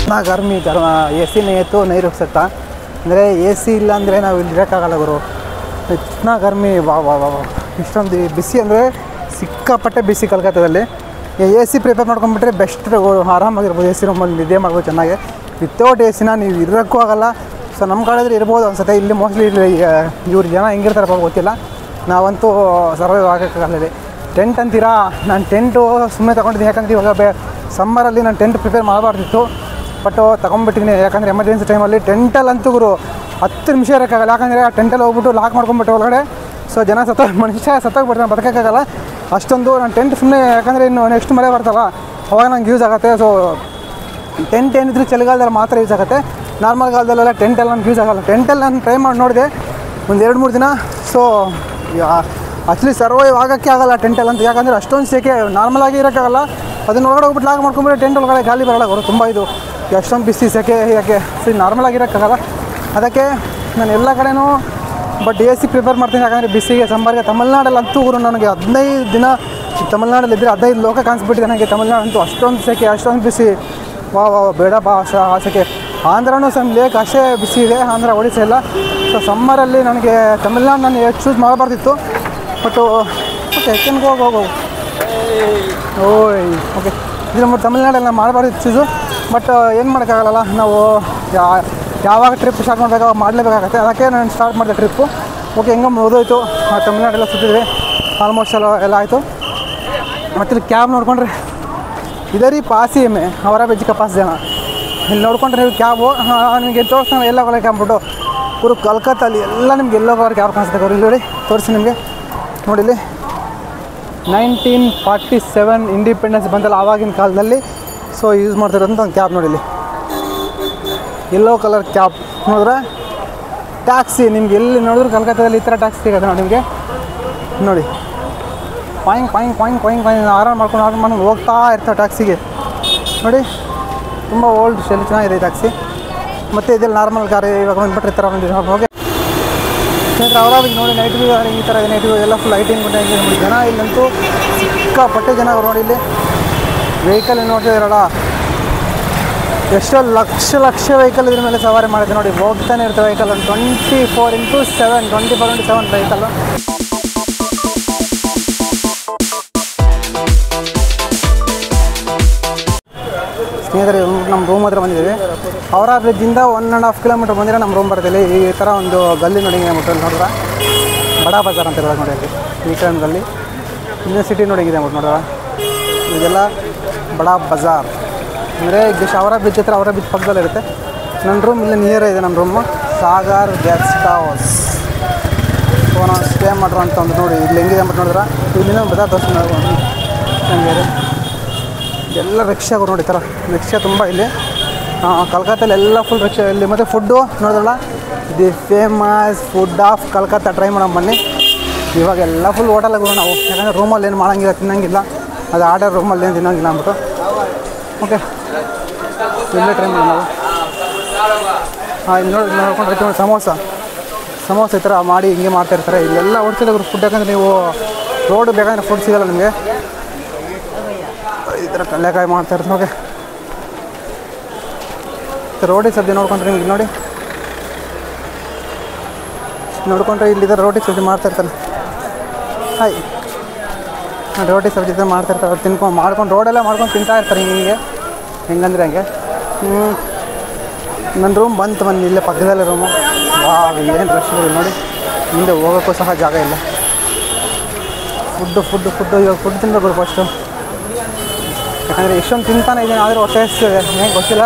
इतना गर्मी ए सी नहीं है तो नहीं रुक सकता ಅಂದರೆ ಎ ಸಿ ಇಲ್ಲ ಅಂದರೆ ನಾವು ಇಲ್ಲಿ ಇರೋಕ್ಕಾಗಲ್ಲ ಗುರು. ಇतना गर्मी ವಾ ವಾ ವಾ ವಾ ಇಷ್ಟೊಂದು ಬಿಸಿ ಅಂದರೆ ಸಿಕ್ಕಾಪಟ್ಟೆ ಬಿಸಿ ಕಲ್ಕತ್ತಾದಲ್ಲಿ. ಎ ಸಿ ಪ್ರಿಪೇರ್ ಮಾಡ್ಕೊಂಡ್ಬಿಟ್ರೆ ಬೆಸ್ಟ್, ಆರಾಮಾಗಿರ್ಬೋದು. ಎ ಸಿ ರೂಮಲ್ಲಿ ನಿದ್ದೆ ಮಾಡ್ಬೋದು ಚೆನ್ನಾಗಿ. ವಿತೌಟ್ ಎ ಸಿನ ನೀವು ಇರೋಕ್ಕೂ ಆಗೋಲ್ಲ. ಸೊ ನಮ್ಮ ಕಾಲೇಜಲ್ಲಿ ಇರ್ಬೋದು ಅನ್ಸುತ್ತೆ. ಇಲ್ಲಿ ಮೋಸ್ಟ್ಲಿ ಇಲ್ಲಿ ಇವ್ರು ಜನ ಹೆಂಗಿರ್ತಾರಪ್ಪ ಗೊತ್ತಿಲ್ಲ. ನಾವಂತೂ ಸರ್ವೈವ್ ಆಗೋಕ್ಕಾಗಲ್ಲ. ಟೆಂಟ್ ಅಂತೀರಾ, ನಾನು ಟೆಂಟು ಸುಮ್ಮನೆ ತೊಗೊಂಡಿದ್ದೀನಿ. ಯಾಕಂದರೆ ಇವಾಗ ಸಮ್ಮರಲ್ಲಿ ನಾನು ಟೆಂಟ್ ಪ್ರಿಪೇರ್ ಮಾಡಬಾರ್ದಿತ್ತು, ಬಟ್ ತೊಗೊಂಡ್ಬಿಟ್ಟಿದ್ದೀನಿ. ಯಾಕಂದರೆ ಎಮರ್ಜೆನ್ಸಿ ಟೈಮಲ್ಲಿ ಟೆಂಟಲ್ಲಂತೂ ಗುರು 10 ನಿಮಿಷ ಇರೋಕ್ಕಾಗಲ್ಲ. ಯಾಕಂದರೆ ಆ ಟೆಂಟಲ್ಲಿ ಹೋಗ್ಬಿಟ್ಟು ಲಾಕ್ ಮಾಡ್ಕೊಂಬಿಟ್ಟು ಒಳಗಡೆ. ಸೊ ಜನ ಮನುಷ್ಯ ಸತ್ತೋಗ್ಬಿಡ್ತಾನೆ, ಬದುಕೋಕ್ಕಾಗಲ್ಲ ಅಷ್ಟೊಂದು. ನಾನು ಟೆಂಟ್ ಸುಮ್ಮನೆ, ಯಾಕಂದರೆ ಇನ್ನು ನೆಕ್ಸ್ಟ್ ಮಳೆ ಬರ್ತಲ್ಲ ಅವಾಗ ನಂಗೆ ಯೂಸ್ ಆಗುತ್ತೆ. ಸೊ ಟೆಂಟ್ ಏನಿದ್ರು ಚಳಿಗಾಲದಲ್ಲಿ ಮಾತ್ರ ಯೂಸ್ ಆಗುತ್ತೆ. ನಾರ್ಮಲ್ ಕಾಲದಲ್ಲೆಲ್ಲ ಟೆಂಟೆಲ್ಲ ನನಗೆ ಯೂಸ್ ಆಗೋಲ್ಲ. ಟೆಂಟಲ್ಲಿ ನಾನು ಟ್ರೈ ಮಾಡಿ ನೋಡಿದೆ ಒಂದು 2-3 ದಿನ. ಸೊ ಆ್ಯಕ್ಚುಲಿ ಸರ್ವೈವ್ ಆಗೋಕ್ಕೆ ಆಗೋಲ್ಲ ಟೆಂಟಲ್ಲಿ ಅಂತ. ಯಾಕಂದರೆ ಅಷ್ಟೊಂದು ಸೆಕೆ, ನಾರ್ಮಲಾಗಿ ಇರೋಕ್ಕಾಗಲ್ಲ. ಅದನ್ನ ಒಳಗಡೆ ಹೋಗ್ಬಿಟ್ಟು ಲಾಕ್ ಮಾಡ್ಕೊಂಡ್ಬಿಟ್ಟು ಟೆಂಟ್ ಒಳಗಡೆ ಗಾಳಿ ಬರೋಲ್ಲ ಅವರು. ತುಂಬ ಇದು ಎಷ್ಟೊಂದು ಬಿಸಿ ಸೆಕೆ ಯಾಕೆ ನಾರ್ಮಲಾಗಿರೋಕ್ಕಾಗಲ್ಲ. ಅದಕ್ಕೆ ನಾನು ಎಲ್ಲ ಕಡೆನೂ ಬಟ್ ಎ ಸಿ ಪ್ರಿಪೇರ್ ಮಾಡ್ತೀನಿ. ಯಾಕಂದರೆ ಬಿಸಿಗೆ ಸಮ್ಮರ್ಗೆ ತಮಿಳ್ನಾಡಲ್ಲಿ ಅಂತೂ ಗುರು ನನಗೆ 15 ದಿನ ತಮಿಳ್ನಾಡಲ್ಲಿ ಇದ್ದರೆ 15 ಲೋಕ ಕಾಣಿಸ್ಬಿಟ್ಟಿದೆ ನನಗೆ. ತಮಿಳ್ನಾಡು ಅಂತೂ ಅಷ್ಟೊಂದು ಸೆಕೆ, ಅಷ್ಟೊಂದು ಬಿಸಿ. ವಾ ಬೇಡ ಬಾ ಆ ಸೆಕೆ. ಆಂಧ್ರನೂ ಸಮ್ ಲೇಕ್ ಅಷ್ಟೇ ಬಿಸಿ ಇದೆ, ಆಂಧ್ರ ಒಡಿಸ್ಸಾ ಎಲ್ಲ. ಸೊ ಸಮ್ಮರಲ್ಲಿ ನನಗೆ ತಮಿಳ್ನಾಡು ನಾನು ಚೂಸ್ ಮಾಡಬಾರ್ದಿತ್ತು. ಬಟ್ ಓಕೆ ಕೆನ್ಗೆ ಹೋಗು ಓಯ್ ಓಕೆ ಇದು ನಮ್ಮ ತಮಿಳ್ನಾಡೆಲ್ಲ ಮಾಡಬಾರ್ದಿತ್ತು ಚೂಸು. ಬಟ್ ಏನು ಮಾಡೋಕ್ಕಾಗಲ್ಲ, ನಾವು ಯಾವಾಗ ಟ್ರಿಪ್ ಸ್ಟಾರ್ಟ್ ಮಾಡಬೇಕಾಗ ಮಾಡಲೇಬೇಕಾಗತ್ತೆ. ಅದಕ್ಕೆ ನಾನು ಸ್ಟಾರ್ಟ್ ಮಾಡಿದೆ ಟ್ರಿಪ್ಪು. ಓಕೆ ಹೆಂಗೋ ಓದೋಯ್ತು, ತಮಿಳ್ನಾಡೆಲ್ಲ ಸುತ್ತಿದ್ವಿ ಆಲ್ಮೋಸ್ಟ್ ಎಲ್ಲ ಆಯಿತು. ಮತ್ತು ಇಲ್ಲಿ ಕ್ಯಾಬ್ ನೋಡ್ಕೊಂಡ್ರೆ ಇದೇ ರೀ ಪಾಸಿ ಎಮ್ಮೆ ಅವರ ಬೆಜ್ಜಿಕ ಪಾಸ್ ಜನ. ಇಲ್ಲಿ ನೋಡ್ಕೊಂಡ್ರೆ ನೀವು ಕ್ಯಾಬು ನಿಮಗೆ ತೋರಿಸ್ತಾನೆ ಎಲ್ಲ ಕಲರ್ ಕ್ಯಾಬ್ ಬಿಟ್ಟು ಪೂರ ಕಲ್ಕತ್ತಲ್ಲಿ ಎಲ್ಲ ನಿಮ್ಗೆ ಎಲ್ಲೋ ಕಲರ್ ಕ್ಯಾಬ್ ಕಾಣಿಸುತ್ತೆ. ಅವ್ರು ಇಲ್ಲಿ ನೋಡಿ ತೋರಿಸಿ ನಿಮಗೆ ನೋಡಿ. ಇಲ್ಲಿ 1947 ಇಂಡಿಪೆಂಡೆನ್ಸ್ ಬಂದಲ್ಲ ಆವಾಗಿನ ಕಾಲದಲ್ಲಿ. ಸೊ ಯೂಸ್ ಮಾಡ್ತಿರೋಂಥ ಒಂದು ಕ್ಯಾಬ್ ನೋಡಿ. ಇಲ್ಲಿ ಯೆಲ್ಲೋ ಕಲರ್ ಕ್ಯಾಬ್ ನೋಡಿದ್ರೆ ಟ್ಯಾಕ್ಸಿ ನಿಮ್ಗೆ ಎಲ್ಲಿ ನೋಡಿದ್ರು ಕಲ್ಕತ್ತಾದಲ್ಲಿ ಈ ಥರ ಟ್ಯಾಕ್ಸಿ ಸಿಗುತ್ತೆ ನೋಡಿ ನಿಮಗೆ. ನೋಡಿ ಪಾಯಿಂಗ್ ಪಾಯಿಂಗ್ ಪಾಯಿಂಗ್ ಪಾಯಿಂಗ್ ಪಾಯಿಂಗ್ ಆರಾಮ್ ಮಾಡ್ಕೊಂಡು ಹೋಗ್ತಾ ಇರ್ತಾರೆ ಟ್ಯಾಕ್ಸಿಗೆ ನೋಡಿ. ತುಂಬ ಓಲ್ಡ್ ಸ್ಟೈಲ್ ಚೆನ್ನಾಗಿದೆ ಟ್ಯಾಕ್ಸಿ. ಮತ್ತು ಇದೆಲ್ಲ ನಾರ್ಮಲ್ ಕಾರ್ ಇವಾಗ ಬಂದುಬಿಟ್ರೆ ಈ ಥರ ಬಂದಿದೆ. ಓಕೆ ಸ್ನೇಹಿತರೆ, ಅವರಾಗಿ ನೋಡಿ ನೈಟ್ ವ್ಯೂ ಈ ಥರ ನೈಟ್ ವ್ಯೂ ಎಲ್ಲ ಫುಲ್ ಲೈಟಿಂಗ್ ಕೊಟ್ಟು ಹೆಂಗೆ ನೋಡಿ. ಜನ ಇಲ್ಲಂತೂ ಸಿಕ್ಕಾಪಟ್ಟೆ ಜನ ಅವ್ರು ನೋಡಿ. ಇಲ್ಲಿ ವೆಹಿಕಲ್ ನೋಡ್ತಿದ್ದೀರಲ್ಲ, ಎಷ್ಟೋ ಲಕ್ಷ ವೆಹಿಕಲ್ ಇದ್ರ ಮೇಲೆ ಸವಾರಿ ಮಾಡಿದೆ ನೋಡಿ. ಹೋಗ್ತಾನೆ ಇರ್ತವೆ ವೆಹಿಕಲ್, ಒಂದು 24/7 ವೆಹಿಕಲ್ಲು. ಸ್ನೇಹಿತರೆ, ನಮ್ಮ ರೂಮ್ ಹತ್ರ ಬಂದಿದ್ದೀವಿ. ಅವರ ಬ್ರಿಡ್ಜಿಂದ 1.5 ಕಿಲೋಮೀಟರ್ ಬಂದಿರೋ ನಮ್ಮ ರೂಮ್ ಬರ್ತಿಲ್ಲ. ಈ ಥರ ಒಂದು ಗಲ್ಲಿ ನೋಡಿ ನೋಡಿದ್ರೆ ಬಡಾ ಬಜಾರ್ ಅಂತ ಇರೋದು ನೋಡಿ. ಈ ಕಡೆ ಗಲ್ಲಿ ಯೂನಿವರ್ಸಿಟಿ ನೋಡಿ ಇದೆ ನೋಡಿದ್ರ. ಇದೆಲ್ಲ ಬಡಾ ಬಜಾರ್ ಅಂದರೆ ಜಸ್ಟ್ ಅವರ ಬ್ರಿಡ್ಜ್ ಹತ್ರ, ಅವರ ಬ್ರಿಡ್ಜ್ ಪಕ್ಕದಲ್ಲಿ ಇರುತ್ತೆ. ನನ್ನ ರೂಮ್ ಇಲ್ಲೇ ನಿಯರ್ ಇದೆ. ನಮ್ಮ room Sagar guest house. So ನಾವು ಸ್ಟೇ ಮಾಡ್ರು ಅಂತ ಒಂದು ನೋಡಿ ಇಲ್ಲಿ ಹೆಂಗಿದೆ ಅಂದ್ಬಿಟ್ಟು ನೋಡಿದ್ರೆ ಇಲ್ಲಿಂದ ಬಜಾರ್ ತೋರಿಸ್ಕೊಂಡು ಹಂಗೆ ಎಲ್ಲ ರಿಕ್ಷಾಗಳು ನೋಡಿ. ಈ ಥರ ರಿಕ್ಷಾ ತುಂಬ ಇಲ್ಲಿ ಕಲ್ಕತ್ತಲ್ಲಿ ಎಲ್ಲ ಫುಲ್ ರಿಕ್ಷಾ ಇಲ್ಲಿ. ಮತ್ತು ಫುಡ್ಡು ನೋಡಿದ್ರಲ್ಲ, the famous food of Calcutta try ಮಾಡೋಣ ಬನ್ನಿ. ಇವಾಗ ಎಲ್ಲ ಫುಲ್ ಹೋಟೆಲ್ಗಳು ನಾವು, ಯಾಕಂದರೆ ರೂಮಲ್ಲಿ ಏನು ಮಾಡೋಂಗಿಲ್ಲ, ತಿನ್ನೋಂಗಿಲ್ಲ. ಅದು ಆರ್ಡರ್ ರೂಮಲ್ಲಿ ಏನು ತಿನ್ನೋಂಗಿಲ್ಲ ಅಂದ್ಬಿಟ್ಟು. ಓಕೆ ಇಲ್ಲೇ ಟ್ರೈ ಮಾಡೋಣ ನಾವು. ಇಲ್ಲಿ ನೋಡ್ಕೊಂಡು ಸಮೋಸ ಈ ಥರ ಮಾಡಿ ಹಿಂಗೆ ಮಾಡ್ತಾಯಿರ್ತಾರೆ. ಇಲ್ಲೆಲ್ಲ ಹೊಡ್ತಿಲ್ಲ ಫುಡ್. ಯಾಕಂದರೆ ನೀವು ರೋಡ್ ಬೇಕಾದ್ರೆ ಫುಡ್ ಸಿಗೋಲ್ಲ ನಿಮಗೆ. ಈ ಥರ ಕಡಲೆಕಾಯಿ ಮಾಡ್ತಾಯಿರ್ತಾರೆ. ಓಕೆ ರೋಟಿ ಸಬ್ಜಿ ನೋಡ್ಕೊಂಡ್ರೆ ನಿಮ್ಗೆ ನೋಡ್ಕೊಂಡ್ರೆ ಇಲ್ಲಿದ್ದಾರೆ ರೋಟಿ ಸಬ್ಜಿ ಮಾಡ್ತಾಯಿರ್ತಾರೆ. ಹಾಯ್ ರೋಟಿ ಸಬ್ಜಿ ಥರ ಮಾಡ್ತಾಯಿರ್ತಾರೆ. ಅವ್ರು ಮಾಡ್ಕೊಂಡು ರೋಡೆಲ್ಲ ಮಾಡ್ಕೊಂಡು ತಿಂತಾಯಿರ್ತಾರೆ ಹೆಂಗಂದರೆ ಹಂಗೆ. ನನ್ನ ರೂಮ್ ಬಂತು ಇಲ್ಲೇ ಪಕ್ಕದಲ್ಲೇ ರೂಮು. ಏನು ರಶ್ ನೋಡಿ. ಮುಂದೆ ಹೋಗೋಕ್ಕೂ ಸಹ ಜಾಗ ಇಲ್ಲ. ಫುಡ್ಡು ಇವಾಗ ಫುಡ್ ತಿನ್ನಬೇಕು ಫಸ್ಟು. ಯಾಕಂದರೆ ಎಷ್ಟೊಂದು ತಿಂತಾನೆ ಇದ್ದೀನಿ, ಆದರೆ ಹೊಟ್ಟೆ ಎಷ್ಟಿದೆ ಹೆಂಗೆ ಗೊತ್ತಿಲ್ಲ.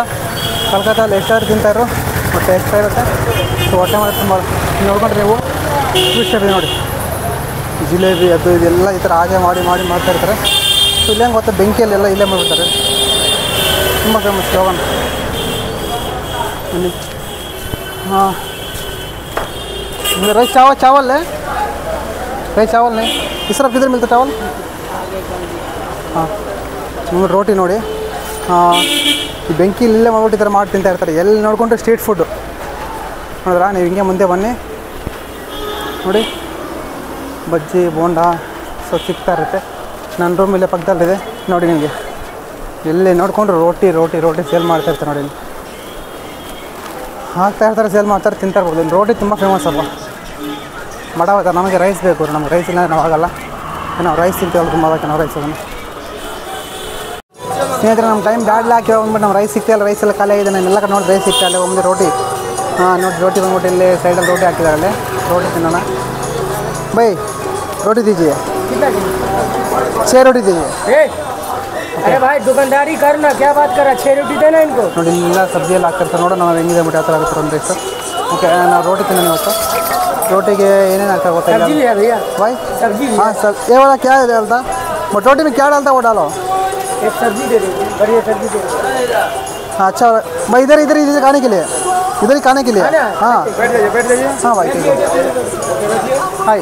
ಕಲ್ಕತ್ತಲ್ಲಿ ಎಷ್ಟಾದ್ರು ತಿಂತಾಯಿದ್ರು, ಹೊಟ್ಟೆ ಎಷ್ಟ ಇರುತ್ತೆ. ಸೊ ಹೊಟ್ಟೆ ಮಾಡಿ ತುಂಬ ನೋಡ್ಕೊಂಡ್ರೆ ನೀವು ಸ್ವೀಟ್ ಶಾಪ್ ನೋಡಿ, ಜಿಲೇಬಿ ಅದು ಇದೆಲ್ಲ ಈ ಥರ ಹಾಗೆ ಮಾಡ್ತಾಯಿರ್ತಾರೆ. ಸೊ ಇಲ್ಲೇ ಹೆಂಗೆ ಗೊತ್ತಾ, ಬೆಂಕಿಯಲ್ಲೆಲ್ಲ ಇಲ್ಲೇ ಮಾಡಿಬಿಡ್ತಾರೆ. ತುಂಬ ಫೇಮಸ್ ಸ್ಲೋಗನ್ ಇಲ್ಲಿ. हाँ राइस चावल है, राइस चावल नहीं. इस तरफ किधर मिलता चावल? हाँ ನಿಮಗೆ ರೋಟಿ ನೋಡಿ. ಈ ಬೆಂಕಿ ಇಲ್ಲೇ ಮಾಡ್ಬಿಟ್ಟು ಈ ಥರ ಮಾಡಿ ತಿಂತಾ ಇರ್ತಾರೆ. ಎಲ್ಲಿ ನೋಡ್ಕೊಂಡ್ರೆ ಸ್ಟ್ರೀಟ್ ಫುಡ್ಡು ನೋಡಿದ್ರಾ. ನೀವು ಹಿಂಗೆ ಮುಂದೆ ಬನ್ನಿ ನೋಡಿ, ಬಜ್ಜಿ ಬೋಂಡಾ ಸೊ ಸಿಗ್ತಾ ಇರುತ್ತೆ. ನನ್ನ ರೂಮ್ ಇಲ್ಲೇ ಪಕ್ಕದಲ್ಲಿದೆ ನೋಡಿ. ನಿಮಗೆ ಎಲ್ಲಿ ನೋಡಿಕೊಂಡ್ರೆ ರೋಟಿ ಸೇಲ್ ಮಾಡ್ತಾ ಇರ್ತಾರೆ ನೋಡಿ. ಹಾಕ್ತಾ ಇರ್ತಾರೆ, ಸೇಲ್ ಮಾಡ್ತಾರೆ, ತಿಂತಾ ಇರ್ಬೋದು. ಇಲ್ಲಿ ರೋಟಿ ತುಂಬ ಫೇಮಸ್ ಅಪ್ಪ. ಬಡವ ನಮಗೆ ರೈಸ್ ಬೇಕು, ನಮಗೆ ರೈಸ್ ಇಲ್ಲ ನಾವು ಆಗಲ್ಲ. ನಾವು ರೈಸ್ ತಿಂತೀವಲ್ಲ, ತುಂಬ ಆಗಕ್ಕೆ ನಾವು ರೈಸ್ ಅದನ್ನು. ಸ್ನೇಹಿತರೆ ನಮ್ಮ ಟೈಮ್ ಬ್ಯಾಡ್ಲಿ ಹಾಕಿ ಹೋಗ್ಬಿಟ್ಟು ನಾವು ರೈಸ್ ಸಿಗ್ತಾಯಿಲ್ಲ, ರೈಸ್ ಎಲ್ಲ ಖಾಲಿ ಆಗಿದೆ. ನಾನು ಎಲ್ಲ ಕಡೆ ನೋಡಿ ರೈಸ್ ಸಿಗ್ತಾ ಇಲ್ಲ. ಒಮ್ಮೆ ರೋಟಿ ನೋಡಿ, ರೋಟಿ ಬಂದ್ಬಿಟ್ಟು ಇಲ್ಲಿ ಸೈಡಲ್ಲಿ ರೋಟಿ ಹಾಕಿದ್ದಾರೆ, ಅಲ್ಲಿ ರೋಟಿ ತಿನ್ನೋಣ. ಬೈ ರೋಟಿ दीजिए, 6 रोटी दीजिए. अरे भाई दुकानदारी करना, क्या बात कर रहा है, 6 रोटी देना इनको. ನೋಡಿ ಇಲ್ಲ ಸಬ್ಜಿ ಎಲ್ಲ ಹಾಕ್ತಿರ್ತಾರೆ, ನೋಡೋಣ ನಾವು ಹೆಂಗಿದೆ ಬಿಟ್ಟು ಆ ಥರ ಆಗುತ್ತೆ ಒಂದು ರೈಸು. ಓಕೆ ನಾವು ರೋಟಿ ತಿನ್ನೋಣ ಇವತ್ತು. रोटी के हाका सब्जी भी है भैया भाई सब्जी भी हाँ सर ये वाला क्या है डालता बट रोटी में क्या डालता वो डालो एक सब्जी दे दो बढ़िया सब्जी दे दो हाँ अच्छा मैं इधर इधर इधर खाने के लिए इधर ही खाने के लिए हाँ बैठ जाइए हाँ भाई ठीक है हाय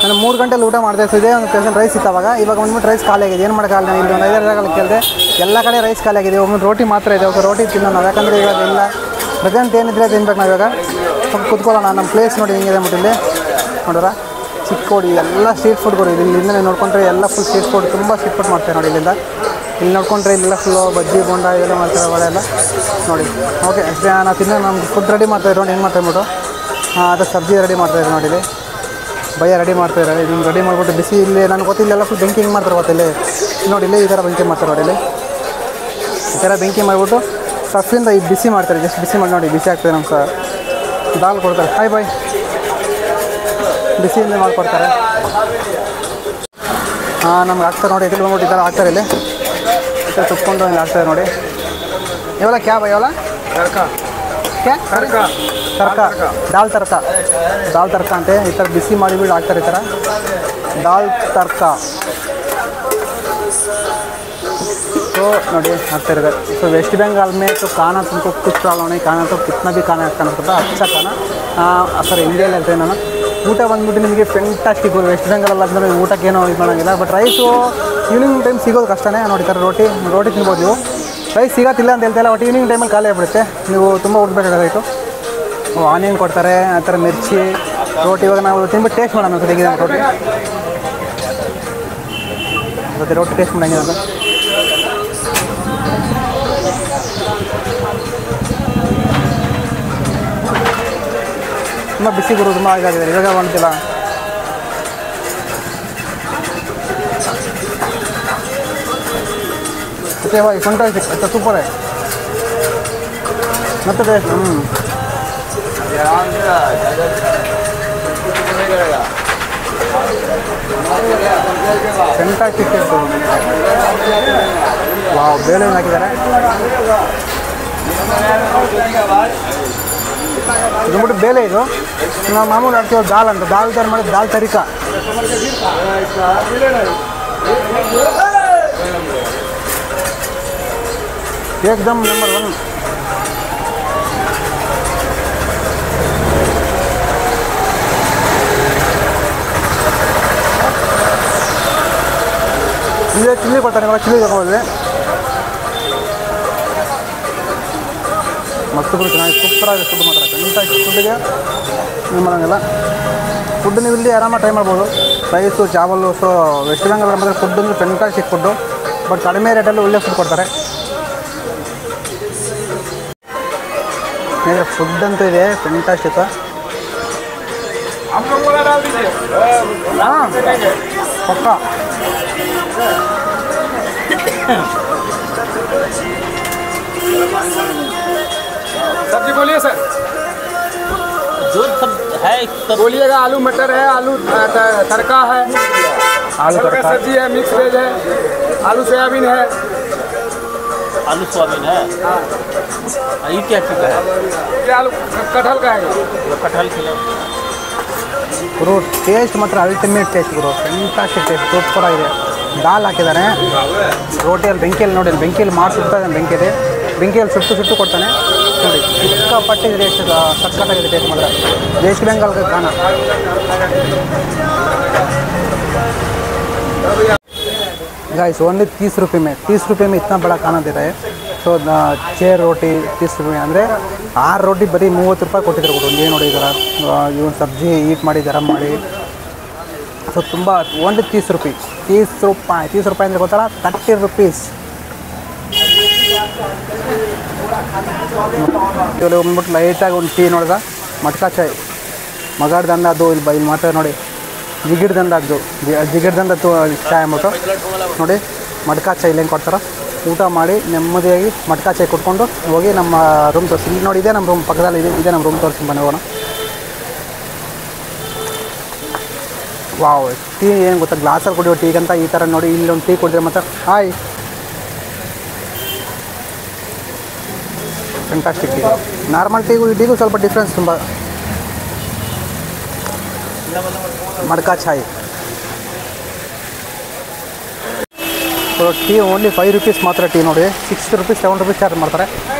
ನಾನು 3 ಗಂಟೆಲಿ ಊಟ ಮಾಡ್ತಾ ಇದ್ದೆ ಒಂದು ಪ್ಲೇಸಲ್ಲಿ ರೈಸ್ ಇತ್ತು ಇವಾಗ ಒಂದ್ಬಿಟ್ಟು ರೈಸ್ ಖಾಲಿ ಆಗಿದೆ ಏನು ಮಾಡೋಕ್ಕಾಗಲ್ಲ ನಾನು ಇಲ್ಲಿ ಒಂದು 5 ಜಾಗದಲ್ಲಿ ಕೇಳಿದೆ ಎಲ್ಲ ಕಡೆ ರೈಸ್ ಖಾಲಿ ಆಗಿದೆ ಒಮ್ಮೆ ರೋಟಿ ಮಾತ್ರ ಇದೆ ಓಕೆ ರೋಟಿ ತಿನ್ನೋಣ ನಾವು ಯಾಕಂದರೆ ಇವಾಗ ಇಲ್ಲ ಪ್ರೆಸೆಂಟ್ ಏನಿದ್ರೆ ತಿನ್ಬೇಕು ನಾವು ಇವಾಗ ಸ್ವಲ್ಪ ಕುತ್ಕೊಳ್ಳೋಣ ನಮ್ಮ ಪ್ಲೇಸ್ ನೋಡಿ ಹೆಂಗಿದೆ ಇಲ್ಲಿ ನೋಡೋರ ಚಿಕ್ಕೋಡಿ ಎಲ್ಲ ಸ್ಟ್ರೀಟ್ ಫುಡ್ಗಳು ಇಲ್ಲಿಂದ ನೋಡ್ಕೊಂಡ್ರೆ ಎಲ್ಲ ಫುಲ್ ಸ್ಟ್ರೀಟ್ ಫುಡ್ ತುಂಬ ಸ್ಟ್ರೀಟ್ ಫುಡ್ ಮಾಡ್ತಾರೆ ನೋಡಿ ಇಲ್ಲಿಂದ ಇಲ್ಲಿ ನೋಡ್ಕೊಂಡ್ರೆ ಇಲ್ಲೆಲ್ಲ ಫುಲ್ಲು ಬಜ್ಜಿ ಬೋಂಡ ಇದೆಲ್ಲ ಮಾಡ್ತಾರೆ ಒಳ್ಳೆ ಎಲ್ಲ ನೋಡಿ ಓಕೆ ನಾನು ತಿನ್ನೋ ನಮ್ಗೆ ಫುಡ್ ರೆಡಿ ಮಾಡ್ತಾಯಿದ್ರು ನೋಡಿ ಏನು ಮಾಡ್ತಾಯಿಬಿಟ್ಟು ಅದು ಸಬ್ಜಿ ರೆಡಿ ಮಾಡ್ತಾಯಿದ್ರು ನೋಡಿ ಇಲ್ಲಿ ಭಯ ರೆಡಿ ಮಾಡ್ತಾಯಿದ್ದಾರೆ ಇದನ್ನು ರೆಡಿ ಮಾಡಿಬಿಟ್ಟು ಬಿಸಿ ಇಲ್ಲಿ ನನಗೆ ಗೊತ್ತಿಲ್ಲ ಫುಲ್ ಬೆಂಕಿ ಹಿಂಗೆ ಮಾಡ್ತಾರೆ ಗೊತ್ತಿಲ್ಲ ನೋಡಿ ಇಲ್ಲಿ ಈ ಥರ ಬೆಂಕಿ ಮಾಡ್ತಾರೆ ನೋಡಿ ಇಲ್ಲಿ ಈ ಥರ ಬೆಂಕಿ ಮಾಡಿಬಿಟ್ಟು ಸ್ಟಫಿಂದ ಈ ಬಿಸಿ ಮಾಡ್ತಾರೆ ಜಸ್ಟ್ ಬಿಸಿ ಮಾಡಿ ನೋಡಿ ಬಿಸಿ ಆಗ್ತದೆ ನಮ್ಮ ಸರ್ ದಾಲ್ ಕೊಡ್ತಾರೆ ಹಾಯ್ ಬಾಯ್ ಬಿಸಿಯಿಂದ ಮಾಡಿಕೊಡ್ತಾರೆ ನಮ್ಗೆ ಹಾಕ್ತಾರೆ ನೋಡಿ ಇದ್ರಲ್ಲಿ ಬಂದ್ಬಿಟ್ಟು ಈ ಥರ ಹಾಕ್ತಾರೆ ಇಲ್ಲಿ ಈ ಥರ ತುಪ್ಕೊಂಡು ಇಲ್ಲಿ ಹಾಕ್ತಾರೆ ನೋಡಿ ಇವೆಲ್ಲ ಕ್ಯಾ ಬೈ ಇವೆಲ್ಲ ಕ್ಯಾ ತರ್ಕ ದಾಲ್ ತರ್ಕ ಅಂತೆ ಈ ಥರ ಬಿಸಿ ಮಾಡಿಬಿಟ್ಟು ಹಾಕ್ತಾರೆ ಈ ಥರ ದಾಲ್ ತರ್ಕ तो नोड़ी हाकते रहे तो वेस्ट बंगाल में तो खाना तुमको कुछ प्रॉब्लम नहीं खाना तो कितना भी खाना खाना पड़ता अच्छा खाना सर इंडिया ಹೇಳ್ತೇನೆ ನಾನು ಊಟ ಬಂದ್ಬಿಟ್ಟು ನಿಮಗೆ ಫೆಂಟಾಸ್ಟಿಕ್ ವೆಸ್ಟ್ ಬೆಂಗಾಲ್ ಅಂದರೆ ಊಟಕ್ಕೆ ಏನೋ ಇದು ಮಾಡೋಂಗಿಲ್ಲ ಬಟ್ ರೈಸು ಈವ್ನಿಂಗ್ ಟೈಮ್ ಸಿಗೋದು ಕಷ್ಟನೇ ನೋಡಿ ಥರ ರೋಟಿ ತಿನ್ಬೋದು ನೀವು ರೈಸ್ ಸಿಗೋತಿಲ್ಲ ಅಂತ ಹೇಳ್ತಾಯಿಲ್ಲ ಬಟ್ ಈವ್ನಿಂಗ್ ಟೈಮಲ್ಲಿ ಖಾಲಿ ಆಗಿಬಿಡುತ್ತೆ ನೀವು ತುಂಬ ಹುಡ್ಬೇಕಾಗಿತ್ತು ಆನಿಯನ್ ಕೊಡ್ತಾರೆ ಆ ಥರ ಮಿರ್ಚಿ ರೋಟಿ ಇವಾಗ ನಾವು ತಿನ್ಬಿಟ್ಟು ಟೇಸ್ಟ್ ಮಾಡೋಣ ಹೇಗಿದೆ ರೋಟಿ ಮತ್ತು ರೋಟಿ ಟೇಸ್ಟ್ ಮಾಡೋಂಗಿಲ್ಲ ಅಂತ ತುಂಬ ಬಿಸಿ ಗುರು ತುಂಬ ಆಗಿದೆ ಇವಾಗ ಬಂತಿಲ್ಲ ಓಕೆ ಭಾಯ್ ಫಂಟಾಸ್ಟಿಕ್ अच्छा ಸೂಪರ್ है ಮತ್ತೆ ಟೇಸ್ಟ್ ಫೆಂಟಾಸ್ಟಿಕ್ ಟೇಸ್ಟ್ ವಾವ್ ಬೇಳೆ ಹಾಕಿದ್ದಾರೆ ಇದು ಬಿಟ್ಟು ಬೇಳೆ ಇದು ನಾವು ಮಾಮೂಲಿ ಹಾಕ್ತೀವಿ ದಾಲ್ ಅಂತ ದಾಲ್ ಥರ ಮಾಡಿ ದಾಲ್ ತರಿಕ एकदम नंबर 1 ಇಲ್ಲೇ ಚಿಲ್ಲಿ ಕೊಡ್ತಾರೆ ಇವಾಗ ಚಿಲ್ಲಿ ತಗೊಳ್ಳಿ ಮಸ್ತ್ ಕೂಡ ಚೆನ್ನಾಗಿ ಸೂಪರಾಗಿ ಫುಡ್ ಮಾತ್ರ ನೀಟಾಗಿ ಫುಡ್ಡಿಗೆ ನೀವು ಮಾಡೋಂಗಿಲ್ಲ ಫುಡ್ ನೀವು ಇಲ್ಲಿ ಆರಾಮಾಗಿ ಟ್ರೈ ಮಾಡ್ಬೋದು ರೈಸು ಚಾವಲ್ಲು ಸೊ ವೆಸ್ಟ್ ಬೆಂಗಾಲ್ ಅಂದರೆ ಫುಡ್ ಅಂದರೆ ಫೆಂಟಾಸ್ಟಿಕ್ ಫುಡ್ಡು ಬಟ್ ಕಡಿಮೆ ರೇಟಲ್ಲಿ ಒಳ್ಳೆ ಫುಡ್ ಕೊಡ್ತಾರೆ ಫುಡ್ ಅಂತೂ ಇದೆ ಫೆಂಟಾಸ್ಟಿಕ್ ಹಾಂ ಪಕ್ಕ सब्जी बोलिए सर जो सब है बोलिएगा आलू मटर है आलू तड़का है आलू तड़का सब्जी है मिक्स वेज है आलू सोयाबीन है आलू सोयाबीन है हाँ ये क्या चीज़ है ये आलू कटहल का है वो कटहल किलो ಗುರು ಟೇಸ್ಟ್ ಮಾತ್ರ ಅಲ್ಟಿಮೇಟ್ ಟೇಸ್ಟ್ ಗುರು ಫೆಂಟಾಸ್ಟಿಕ್ ಟೇಸ್ಟ್ ಸೂಪರಾಗಿದೆ ದಾಲ್ ಹಾಕಿದ್ದಾರೆ ರೋಟಿಯಲ್ಲಿ ಬೆಂಕಿಯಲ್ಲಿ ನೋಡಿ ಬೆಂಕಿಯಲ್ಲಿ ಮಾಡಿಸುತ್ತಾ ಬೆಂಕಿದೆ ಬೆಂಕಿಯಲ್ಲಿ ಸುಟ್ಟು ಕೊಡ್ತಾನೆ ನೋಡಿ ಸಿಕ್ಕಾಪಟ್ಟೆ ಟೇಸ್ಟ್ ಸಕ್ಕತ್ತಾಗಿದೆ ಟೇಸ್ಟ್ ಮಾತ್ರ ವೆಸ್ಟ್ ಬೆಂಗಾಲ್ का खाना गाइस ओनली 30 रुपये में 30 रुपये में इतना बड़ा खाना दे रहा है ಸೊ 6 रोटी 30 रुपये ಅಂದರೆ 6 रोटी ಬರೀ 30 ರೂಪಾಯಿ ಕೊಟ್ಟಿದ್ದಾರೆ ಕೊಡು ಏನು ನೋಡಿ ಇದರ ಇವನು ಸಬ್ಜಿ ಈಟ್ ಮಾಡಿ ಗರಂ ಮಾಡಿ ಸೊ ತುಂಬ ಓನ್ಲಿ 30 ರೂಪಾಯಿ 30 ರೂಪಾಯಿ ಅಂದರೆ ಗೊತ್ತಲ್ಲ 30 रुपीस ಇವಾಗ ಬಂದ್ಬಿಟ್ಟು ಲೈಟಾಗಿ ಒಂದು ಟೀ ನೋಡಿದ ಮಟ್ಕಾ ಚಾಯ್ ಮಗಾಡ್ ದಂಡ ಅದು ಇಲ್ಲಿ ಮಾತ್ರ ನೋಡಿ ಜಿಗಿಡ್ ದಂಡ ಅದು ಜಿಗಿಡ್ ದಂಡ ಚಾಯ್ ಅಂದ್ಬಿಟ್ಟು ನೋಡಿ ಮಟ್ಕಾ ಚಾಯ್ ಇಲ್ಲಿ ಹೆಂಗೆ ಕೊಡ್ತಾರೆ. ಊಟ ಮಾಡಿ ನೆಮ್ಮದಿಯಾಗಿ ಮಟ್ಕಾ ಚಾಯ್ ಕುಟ್ಕೊಂಡು ಹೋಗಿ ನಮ್ಮ ರೂಮ್ ತೋರಿಸಿ. ಇಲ್ಲಿ ನೋಡಿ ಇದೆ ನಮ್ಮ ರೂಮ್ ಪಕ್ಕದಲ್ಲಿ ಇದೆ ನಮ್ಮ ರೂಮ್ ತೋರಿಸಿ ಬನ್ನಿ ಹೋಗೋಣ. ವಾವ್ ಟೀ ಏನು ಗೊತ್ತಾ ಗ್ಲಾಸಲ್ಲಿ ಕುಡಿಯೋ ಟೀಗಂತ ಈ ಥರ ನೋಡಿ ಇಲ್ಲೊಂದು ಟೀ ಕುಡಿದ್ರೆ ಮತ್ತು ಹಾಯ್ ಫ್ಯಾಂಟಾಸ್ಟಿಕ್ ಟೀ. ನಾರ್ಮಲ್ ಟೀಗೂ ಸ್ವಲ್ಪ ಡಿಫ್ರೆನ್ಸ್ ತುಂಬ. ಮಡ್ಕಾ ಚಾಯ್ ಸೊ ಟೀ ಓನ್ಲಿ 5 ರೂಪೀಸ್ ಮಾತ್ರ ಟೀ ನೋಡಿ. 6 ರೂಪೀಸ್ 7 ರೂಪೀಸ್ ಚಾರ್ಜ್ ಮಾಡ್ತಾರೆ.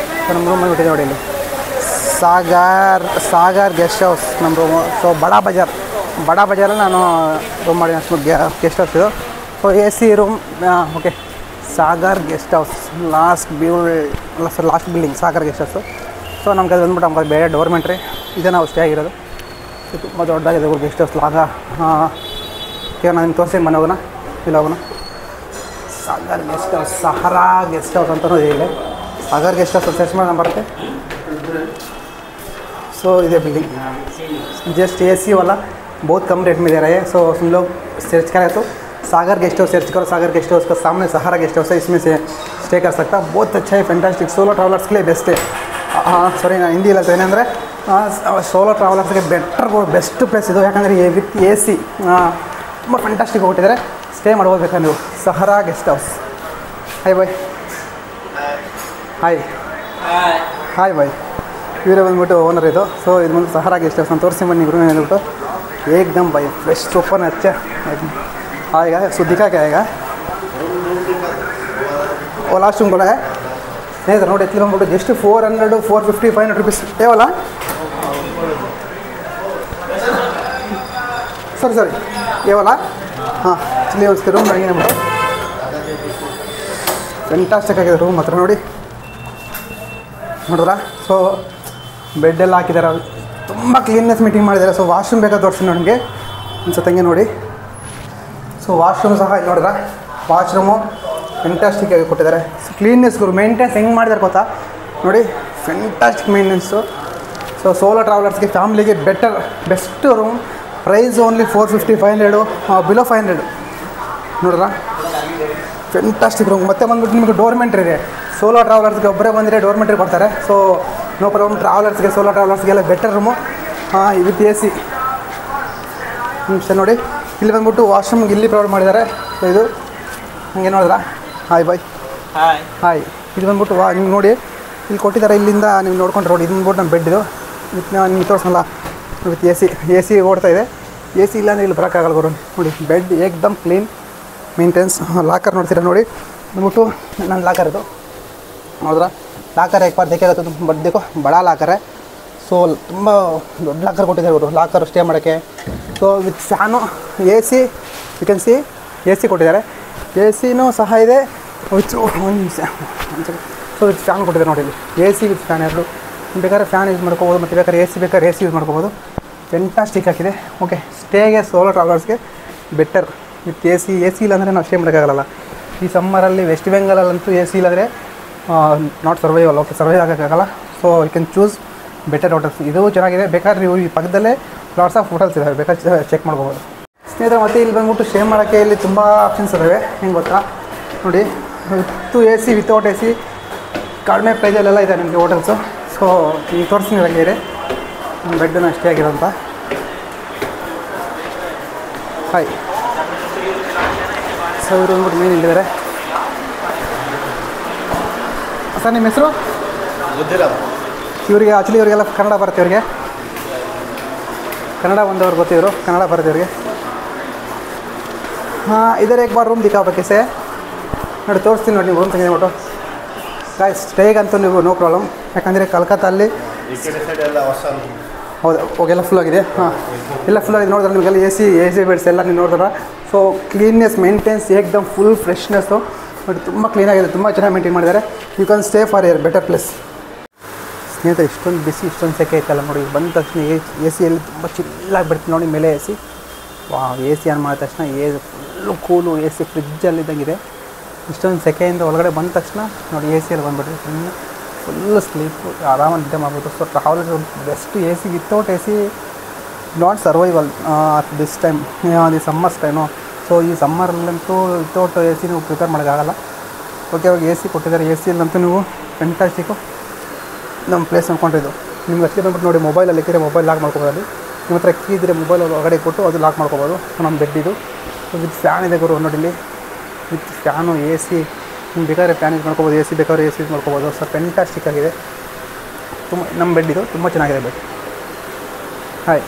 ನಮ್ಮ ರೂಮಲ್ಲಿ ಬಿಟ್ಟಿದೆ ನೋಡಿ ಇಲ್ಲಿ ಸಾಗರ್ ಗೆಸ್ಟ್ ಹೌಸ್ ನಮ್ಮ ರೂಮು. ಸೊ ಬಡಾ ಬಜಾರಲ್ಲಿ ನಾನು ರೂಮ್ ಮಾಡಿ ಗೆಸ್ಟ್ ಹೌಸ್ ಇದು. So A C room okay Sagar guest house last building Sagar guest house. So ನಮ್ಗೆ ಅದು ಬಂದ್ಬಿಟ್ಟು ನಮ್ಗೆ ಬೇರೆ ಡೋರ್ಮೆಂಟ್ರಿ ಇದೆ ನಾವು ಸ್ಟೇ ಆಗಿರೋದು. ಸೊ ತುಂಬ ದೊಡ್ಡದಾಗಿದೆ ಗೆಸ್ಟ್ ಹೌಸ್ ಲಾಗ. ಈಗ ನಾನು ನಿಮ್ಗೆ ತೋರಿಸಿ ಮನೆ ಹೋಗೋಣ ಇಲ್ಲ ಹೋಗೋಣ. Sagar guest house Sahara guest house ಅಂತಲೂ ಇದೆ. ಸಾಗರ್ ಗೆಸ್ಟ್ ಹೌಸ್ ಸರ್ಚ್ ಮಾಡಿ ಬರುತ್ತೆ. सो इधर बिल्डिंग जस्ट AC वाला बहुत कम रेट में दे रहा है. सो तुम लोग सर्च करें तो सागर गेस्ट हाउस सर्च करो. सागर गेस्ट हाउस का सामने सहारा गेस्ट हाउस है, इसमें से स्टे कर सकता. बहुत अच्छा है, फैंटास्टिक. सोलो ट्रैवलर्स के लिए बेस्ट है. सॉरी ना हिंदी ಇಲ್ಲ ಏನಂದರೆ ಸೋಲೋ ಟ್ರಾವೆಲರ್ಸ್ಗೆ ಬೆಸ್ಟ್ ಪ್ಲೇಸ್ ಇದು. ಯಾಕಂದರೆ ವಿತ್ AC ತುಂಬ ಫ್ಯಾಂಟಾಸ್ಟಿಕ್ ಹೋಗ್ಬಿಟ್ಟಿದ್ದಾರೆ. ಸ್ಟೇ ಮಾಡ್ಬೋದು ಬೇಕಾದ್ರೆ ನೀವು. Sahara guest house. Hi bye hi bye ಇವರೇ ಬಂದುಬಿಟ್ಟು ಓನರ್ ಇದು. ಸೊ ಇದು ಬಂದು ಸಹರಾ ಗೆಸ್ಟ್ ಹೌಸ್ ಅಂತ ತೋರಿಸಿ ಬನ್ನಿ. ರೂಮ್ ಹೇಳ್ಬಿಟ್ಟು एकदम भाई फ्रेश सोफा ना अच्छा आएगा. सुधिका क्या आएगा वो लास्ट रूम बोला है नहीं सर नोट एत्ती ಬಂದ್ಬಿಟ್ಟು जस्ट 400 450 500 रुपीस ये वाला सॉरी ये वाला हाँ चलिए उसके रूम आएंगे हम ಫ್ಯಾಂಟಾಸ್ಟಿಕ್ ಆಗಿದೆ ರೂಮ್ ಹತ್ರ ನೋಡಿ ನೋಡಿದ್ರಾ. ಸೊ ಬೆಡ್ ಎಲ್ಲ ಹಾಕಿದ್ದಾರೆ, ತುಂಬ ಕ್ಲೀನ್ನೆಸ್ ಮೀಟಿಂಗ್ ಮಾಡಿದ್ದಾರೆ. ಸೊ ವಾಶ್ರೂಮ್ ಬೇಕಾದ ತೋರಿಸಿ ನನಗೆ ಅನ್ಸುತ್ತಂಗೆ ನೋಡಿ. ಸೊ ವಾಶ್ರೂಮ್ ಸಹ ಇಲ್ಲಿ ನೋಡಿದ್ರೆ ವಾಶ್ರೂಮು ಫ್ಯಾಂಟಾಸ್ಟಿಕ್ ಆಗಿ ಕೊಟ್ಟಿದ್ದಾರೆ. ಸೊ ಕ್ಲೀನ್ನೆಸ್ ಮೇಂಟೆನ್ಸ್ ಹೆಂಗೆ ಮಾಡಿದ್ದಾರೆ ಗೊತ್ತಾ ನೋಡಿ, ಫ್ಯಾಂಟಾಸ್ಟಿಕ್ ಮೇಂಟೆನ್ಸು. ಸೊ ಸೋಲೋ ಟ್ರಾವೆಲರ್ಸ್ಗೆ ಫ್ಯಾಮಿಲಿಗೆ best room. Price only 450 500 below 500 ನೋಡ್ರಾ. Fantastic room. ಮತ್ತೆ ಬಂದ್ಬಿಟ್ಟು ನಿಮಗೆ ಡೋರ್ಮೆಂಟ್ರಿ ಇದೆ. ಸೋಲೋ ಟ್ರಾವೆಲರ್ಸ್ಗೆ ಒಬ್ಬರೇ ಬಂದರೆ ಡೋರ್ಮೆಂಟ್ರಿ ಕೊಡ್ತಾರೆ. So no problem. ಟ್ರಾವೆಲರ್ಸ್ಗೆ ಸೋಲೋ ಟ್ರಾವೆಲರ್ಸ್ಗೆಲ್ಲ ಬೆಟರ್ ರೂಮು ವಿತ್ AC. ನಿಮಿಷ ನೋಡಿ ಇಲ್ಲಿ ಬಂದ್ಬಿಟ್ಟು ವಾಶ್ರೂಮ್ಗೆ ಇಲ್ಲಿ ಪ್ರೊವೈಡ್ ಮಾಡಿದ್ದಾರೆ. ಸೊ ಇದು ಹಂಗೆ ನೋಡಿದ್ರಾ. ಹಾಯ್ ಬಾಯ್ ಹಾಯ್ ಇದು ಬಂದ್ಬಿಟ್ಟು ನಿಮ್ಗೆ ನೋಡಿ ಇಲ್ಲಿ ಕೊಟ್ಟಿದ್ದಾರೆ. ಇಲ್ಲಿಂದ ನೀವು ನೋಡ್ಕೊಂಡ್ರೆ ನೋಡಿ ಇದು ಬಂದ್ಬಿಟ್ಟು ನಮ್ಮ ಬೆಡ್ ಇದು. ನಿಮ್ಗೆ ತೋರಿಸಲ್ಲ ವಿತ್ AC ಓಡ್ತಾ ಇದೆ. AC ಇಲ್ಲಾಂದರೆ ಇಲ್ಲಿ ಬರೋಕ್ಕಾಗಲ್ಲ ಗುರು. ನೋಡಿ ಬೆಡ್ ಏಕ್ದಮ್ ಕ್ಲೀನ್ ಮೇಂಟೆನ್ಸ್. ಲಾಕರ್ ನೋಡ್ತೀರಾ ನೋಡಿ ಬಂದ್ಬಿಟ್ಟು ನನ್ನ ಲಾಕರ್ ಇದು ಹೌದ್ರಾ. ಲಾಕರ್ एक बार देखेगा तो बट देखो बड़ा लाकर है. ಸೊ ತುಂಬ ದೊಡ್ಡ ಲಾಕರ್ ಕೊಟ್ಟಿದ್ದಾರೆ ಅವರು ಲಾಕರ್ ಸ್ಟೇ ಮಾಡೋಕ್ಕೆ. So with fan AC you can see AC ಕೊಟ್ಟಿದ್ದಾರೆ. ACನೂ ಸಹ ಇದೆ ವಿತ್ ಒಂದು ನಿಮಿಷ. ಸೊ ವಿತ್ ಫ್ಯಾನ್ ಕೊಟ್ಟಿದ್ದಾರೆ ನೋಡಿ ಇಲ್ಲಿ. AC ವಿತ್ ಫ್ಯಾನ್ ಎರಡು. ಬೇಕಾದ್ರೆ ಫ್ಯಾನ್ ಯೂಸ್ ಮಾಡ್ಕೋಬೋದು ಮತ್ತು ಬೇಕಾದ್ರೆ AC ಬೇಕಾದ್ರೆ AC ಯೂಸ್ ಮಾಡ್ಕೋಬೋದು. ಫ್ಯಾಂಟಾಸ್ಟಿಕ್ ಆಗಿದೆ. ಓಕೆ ಸ್ಟೇಗೆ ಸೋಲೋ ಟ್ರಾವೆಲರ್ಸ್ಗೆ ಬೆಟರ್ ವಿತ್ AC ಇಲ್ಲಾಂದರೆ ನಾವು ಸ್ಟೇ ಮಾಡೋಕ್ಕಾಗಲ್ಲ. ಈ ಸಮ್ಮರಲ್ಲಿ ವೆಸ್ಟ್ ಬೆಂಗಾಲಲ್ಲಂತೂ AC ಇಲ್ಲಾಂದರೆ ನಾಟ್ ಸರ್ವೈವಲ್. ಓಕೆ ಸರ್ವೈವ್ ಆಗೋಕ್ಕಾಗಲ್ಲ. So you can choose better hotels. ಇದು ಚೆನ್ನಾಗಿದೆ. ಬೇಕಾದ್ರೆ ನೀವು ಈ ಪಕ್ಕದಲ್ಲೇ ಲಾಟ್ಸ್ ಆಫ್ ಹೋಟೆಲ್ಸ್ ಇದ್ದಾವೆ, ಬೇಕಾದ್ರೆ ಚೆಕ್ ಮಾಡ್ಕೋಬೋದು ಸ್ನೇಹಿತರೆ. ಮತ್ತು ಇಲ್ಲಿ ಬಂದ್ಬಿಟ್ಟು ಸ್ಟೇ ಮಾಡೋಕ್ಕೆ ಇಲ್ಲಿ ತುಂಬ ಆಪ್ಷನ್ಸ್ ಇದ್ದಾವೆ. ಹೆಂಗೆ ಗೊತ್ತಾ ನೋಡಿ ವಿತ್ AC ವಿತೌಟ್ AC ಕಡಿಮೆ ಪ್ರೈಸಲ್ಲೆಲ್ಲ ಇದೆ ನಿಮಗೆ ಹೋಟೆಲ್ಸು. ಸೊ ಈಗ ತೋರಿಸ್ತೀನಿ ಹಂಗೆ ಇದೆ ನಮ್ಮ ಬೆಡ್ಡನ್ನು ಅಷ್ಟೇ ಆಗಿರೋಂಥ. ಹಾಯ್ ಸೊ ಇವರು ಬಂದ್ಬಿಟ್ಟು ಮೇನ್ ಇಲ್ಲಿದ್ದಾರೆ. ಸರ್ ನಿಮ್ಮ ಹೆಸರು? ಇವರಿಗೆ ಆ್ಯಕ್ಚುಲಿ ಇವರಿಗೆಲ್ಲ ಕನ್ನಡ ಬರುತ್ತೆ. ಇವರಿಗೆ ಕನ್ನಡ ಒಂದವ್ರು ಗೊತ್ತಿದ್ರು, ಕನ್ನಡ ಬರುತ್ತೆ ಇವರಿಗೆ. ಹಾಂ ಇದರ एक बार ರೂಮ್ ದಿಕ್ಕಾವ कैसे ನೋಡಿ ತೋರಿಸ್ತೀನಿ ನೋಡಿ. ನೀವು ರೂಮ್ ತೆಗೆದುಬಿಟ್ಟು ಗಾಯ್ಸ್ ಸ್ಟೇಗಂತೂ ನೀವು ನೋ ಪ್ರಾಬ್ಲಮ್. ಯಾಕಂದರೆ ಕಲ್ಕತ್ತಲ್ಲಿ ಹೌದು ಹೋಗೆಲ್ಲ ಫುಲ್ ಆಗಿದೆ. ಹಾಂ ಎಲ್ಲ ಫುಲ್ ಆಗಿದೆ ನೋಡಿದ್ರೆ ನಿಮಗೆಲ್ಲ AC ಬೆಡ್ಸ್ ಎಲ್ಲ ನೀವು ನೋಡಿದ್ರೆ. ಸೊ ಕ್ಲೀನ್ನೆಸ್ ಮೇಂಟೆನ್ಸ್ ಏಕ್ದಮ್ ಫುಲ್ ಫ್ರೆಶ್ನೆಸ್ಸು ಬಟ್ ತುಂಬ ಕ್ಲೀನಾಗಿದೆ, ತುಂಬ ಚೆನ್ನಾಗಿ ಮೇಂಟೈನ್ ಮಾಡಿದ್ದಾರೆ. You can stay for a better place. ಸ್ನೇಹಿತರೆ ಇಷ್ಟೊಂದು ಬಿಸಿ ಇಷ್ಟೊಂದು ಸೆಕೆ ಐತಲ್ಲ ನೋಡಿ. ಬಂದ ತಕ್ಷಣ AC ತುಂಬ ಚಿಲ್ಲಾಗಿ ಬಿಡ್ತೀನಿ ನೋಡಿ ಮೇಲೆ AC. AC ಆನ್ ಮಾಡಿದ ತಕ್ಷಣ ಫುಲ್ಲು ಕೂಲು AC ಫ್ರಿಜ್ಜಲ್ಲಿದ್ದಂಗಿದೆ. ಇಷ್ಟೊಂದು ಸೆಕೆಯಿಂದ ಒಳಗಡೆ ಬಂದ ತಕ್ಷಣ ನೋಡಿ ಎ ಸಿಯಲ್ಲಿ ಬಂದುಬಿಟ್ರಿ ಫುಲ್ಲು ಸ್ಲೀಪು ಆರಾಮಾಗಿ ನಿದ್ದೆ ಮಾಡ್ಬೋದು. So travel best A C without A C not survival at this time, the summers time. So ಈ ಸಮ್ಮರಲ್ಲಂತೂ ವಿತೌಟ್ ಎ ಸಿ ನೀವು ಪ್ರಿಪೇರ್ ಮಾಡೋಕ್ಕಾಗಲ್ಲ. ಓಕೆ, ಅವಾಗ ಎ ಸಿ ಕೊಟ್ಟಿದ್ದಾರೆ. ಎ ಸಿಯಲ್ಲಂತೂ ನೀವು ಫೆಂಟಾಸ್ಟಿಕ್ಕು ನಮ್ಮ ಪ್ಲೇಸ್ ಅಂದ್ಕೊಂಡಿದ್ದು. ನಿಮ್ಗೆ ಅಷ್ಟೇ ಬಂದ್ಬಿಟ್ಟು ನೋಡಿ, ಮೊಬೈಲಲ್ಲಿ ಇದ್ದರೆ ಮೊಬೈಲ್ ಲಾಕ್ ಮಾಡ್ಕೋಬೋದು. ಅಲ್ಲಿ ನಿಮ್ಮ ಹತ್ರ ಕೀ ಇದ್ದರೆ ಮೊಬೈಲ್ ಹೊರಗಡೆ ಕೊಟ್ಟು ಅದು ಲಾಕ್ ಮಾಡ್ಕೋಬೋದು. ಸೊ ನಮ್ಮ ಬೆಡ್ ಇದು ವಿತ್ ಫ್ಯಾನ್ ಇದೆ ಗುರು ನೋಡಿ, ಇಲ್ಲಿ ವಿತ್ ಫ್ಯಾನು ಎ ಸಿ. ನಿಮ್ಗೆ ಬೇಕಾದ್ರೆ ಫ್ಯಾನ್ ಯೂಸ್ ಮಾಡ್ಕೋಬೋದು, ಎ ಸಿ ಬೇಕಾದ್ರೆ ಎ ಸಿ ಯೂಸ್ ಮಾಡ್ಕೋಬೋದು. ಸೊ ಫೆಂಟಾಸ್ಟಿಕ್ ಆಗಿದೆ. ತುಂಬ ನಮ್ಮ ಬೆಡ್ ಇದು ತುಂಬ ಚೆನ್ನಾಗಿದೆ ಬೆಡ್. ಹಾಯ್.